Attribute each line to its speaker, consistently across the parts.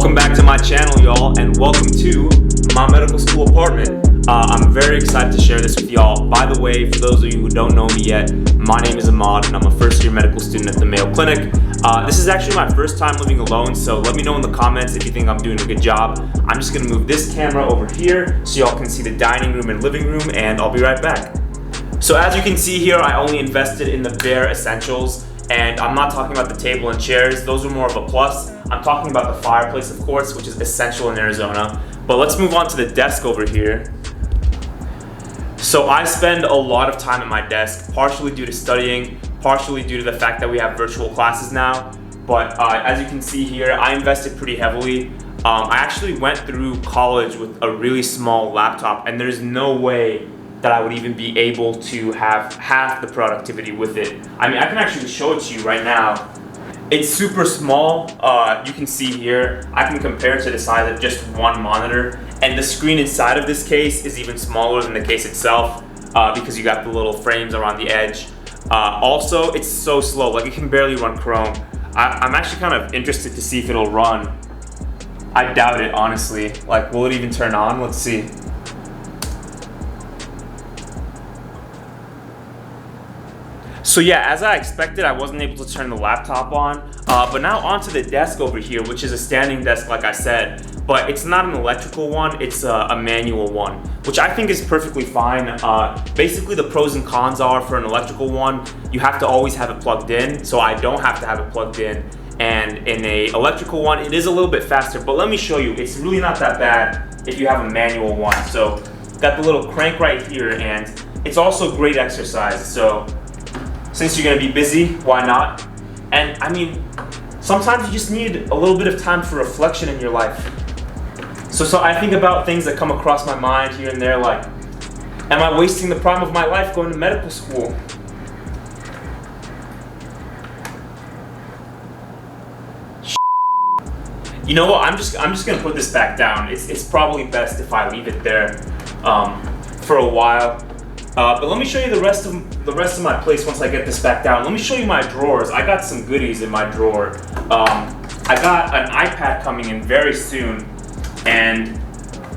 Speaker 1: Welcome back to my channel, y'all, and welcome to my medical school apartment. I'm very excited to share this with y'all. By the way, for those of you who don't know me yet, my name is Ahmad and I'm a first year medical student at the Mayo Clinic. This is actually my first time living alone, so let me know in the comments if you think I'm doing a good job. I'm just gonna move this camera over here so y'all can see the dining room and living room, and I'll be right back. So as you can see here, I only invested in the bare essentials, and I'm not talking about the table and chairs. Those are more of a plus. I'm talking about the fireplace, of course, which is essential in Arizona. But let's move on to the desk over here. So I spend a lot of time at my desk, partially due to studying, partially due to the fact that we have virtual classes now. But as you can see here, I invested pretty heavily. I actually went through college with a really small laptop, and there's no way that I would even be able to have half the productivity with it. I mean, I can actually show it to you right now. It's super small. You can see here, I can compare it to the size of just one monitor, and the screen inside of this case is even smaller than the case itself because you got the little frames around the edge. Also, it's so slow, like it can barely run Chrome. I'm actually kind of interested to see if it'll run. I doubt it, honestly. Like, will it even turn on? Let's see. So yeah, as I expected, I wasn't able to turn the laptop on, but now onto the desk over here, which is a standing desk like I said, but it's not an electrical one, it's a manual one, which I think is perfectly fine. Basically the pros and cons are, for an electrical one, you have to always have it plugged in, so I don't have to have it plugged in, and in a electrical one, it is a little bit faster, but let me show you, it's really not that bad if you have a manual one. So got the little crank right here, and it's also great exercise, so since you're gonna be busy, why not? And I mean, sometimes you just need a little bit of time for reflection in your life. So I think about things that come across my mind here and there, like, am I wasting the prime of my life going to medical school? You know what, I'm just gonna put this back down. It's probably best if I leave it there for a while. But let me show you the rest of my place once I get this back down. Let me show you my drawers. I got some goodies in my drawer. I got an iPad coming in very soon, and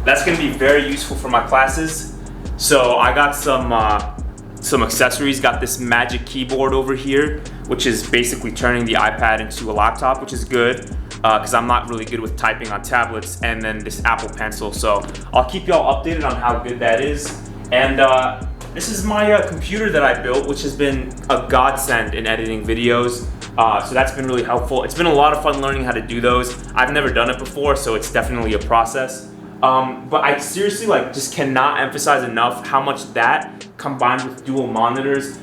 Speaker 1: that's going to be very useful for my classes. So I got some accessories. Got this magic keyboard over here, which is basically turning the iPad into a laptop, which is good because I'm not really good with typing on tablets. And then this Apple Pencil. So I'll keep y'all updated on how good that is. And this is my computer that I built, which has been a godsend in editing videos. So that's been really helpful. It's been a lot of fun learning how to do those. I've never done it before, so it's definitely a process. But I seriously just cannot emphasize enough how much that combined with dual monitors,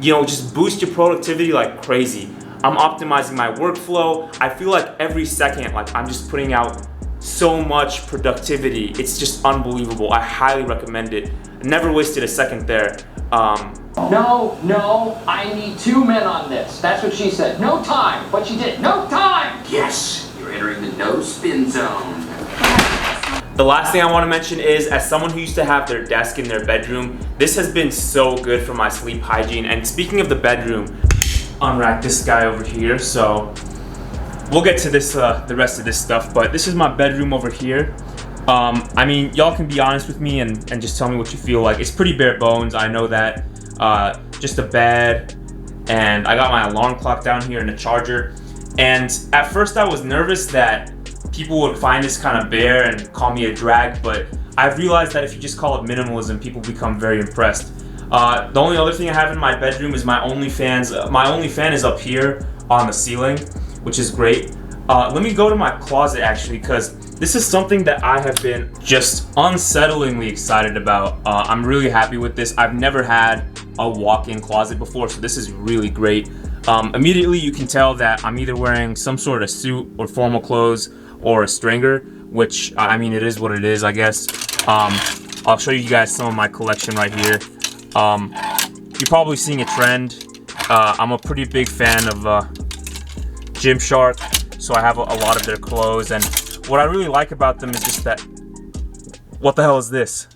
Speaker 1: just boost your productivity like crazy. I'm optimizing my workflow. I feel like every second, I'm just putting out so much productivity. It's just unbelievable. I highly recommend it. Never wasted a second there.
Speaker 2: No, I need 2 men on this. That's what she said. No time. What she did. No time.
Speaker 3: Yes, you're entering the no spin zone.
Speaker 1: The last thing I want to mention is, as someone who used to have their desk in their bedroom, this has been so good for my sleep hygiene. And speaking of the bedroom, unrack this guy over here. So we'll get to this, the rest of this stuff, but this is my bedroom over here. I mean, y'all can be honest with me and just tell me what you feel like. It's pretty bare bones, I know that. Just a bed, and I got my alarm clock down here and a charger. And at first I was nervous that people would find this kind of bare and call me a drag, but I've realized that if you just call it minimalism, people become very impressed. The only other thing I have in my bedroom is my OnlyFans. My OnlyFan is up here on the ceiling, which is great. Let me go to my closet actually, because this is something that I have been just unsettlingly excited about. I'm really happy with this. I've never had a walk-in closet before, so this is really great. Immediately you can tell that I'm either wearing some sort of suit or formal clothes or a stringer, which, I mean, it is what it is, I guess. I'll show you guys some of my collection right here. You're probably seeing a trend. I'm a pretty big fan of Gymshark, so I have a lot of their clothes, and what I really like about them is just that, what the hell is this?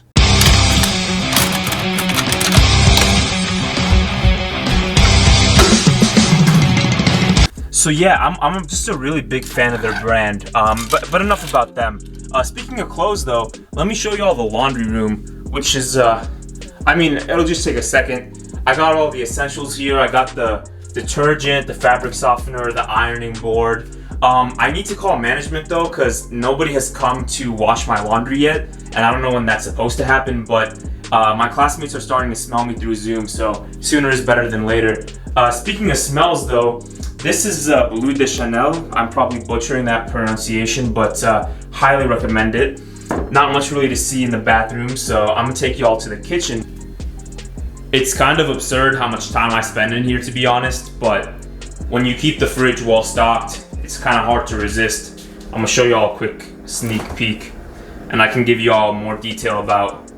Speaker 1: So yeah, I'm just a really big fan of their brand. But enough about them. Speaking of clothes though, let me show you all the laundry room, which is it'll just take a second. I got all the essentials here. I got the detergent, the fabric softener, the ironing board. I need to call management though, because nobody has come to wash my laundry yet, and I don't know when that's supposed to happen, but my classmates are starting to smell me through Zoom, so sooner is better than later. Speaking of smells though, this is Bleu de Chanel. I'm probably butchering that pronunciation, but highly recommend it. Not much really to see in the bathroom, so I'm gonna take you all to the kitchen. It's kind of absurd how much time I spend in here, to be honest, but when you keep the fridge well stocked, it's kind of hard to resist. I'm gonna show you all a quick sneak peek, and I can give you all more detail about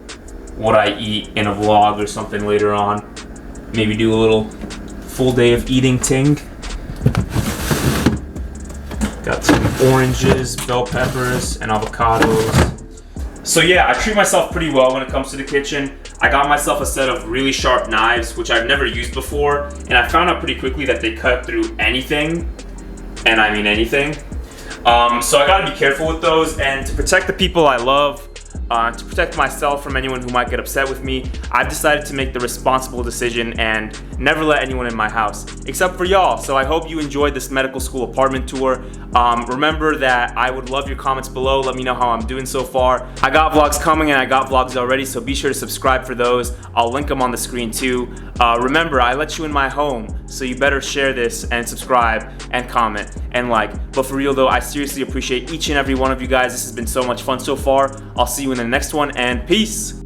Speaker 1: what I eat in a vlog or something later on. Maybe do a little full day of eating ting. Got some oranges, bell peppers, and avocados. So yeah, I treat myself pretty well when it comes to the kitchen. I got myself a set of really sharp knives, which I've never used before, and I found out pretty quickly that they cut through anything, and I mean anything. So I gotta be careful with those, and to protect the people I love, to protect myself from anyone who might get upset with me, I've decided to make the responsible decision and never let anyone in my house, except for y'all. So I hope you enjoyed this medical school apartment tour. Remember that I would love your comments below. Let me know how I'm doing so far. I got vlogs coming and I got vlogs already, so be sure to subscribe for those. I'll link them on the screen too. Remember, I let you in my home, so you better share this and subscribe and comment and like. But for real though, I seriously appreciate each and every one of you guys. This has been so much fun so far. I'll see you in the next one, and peace.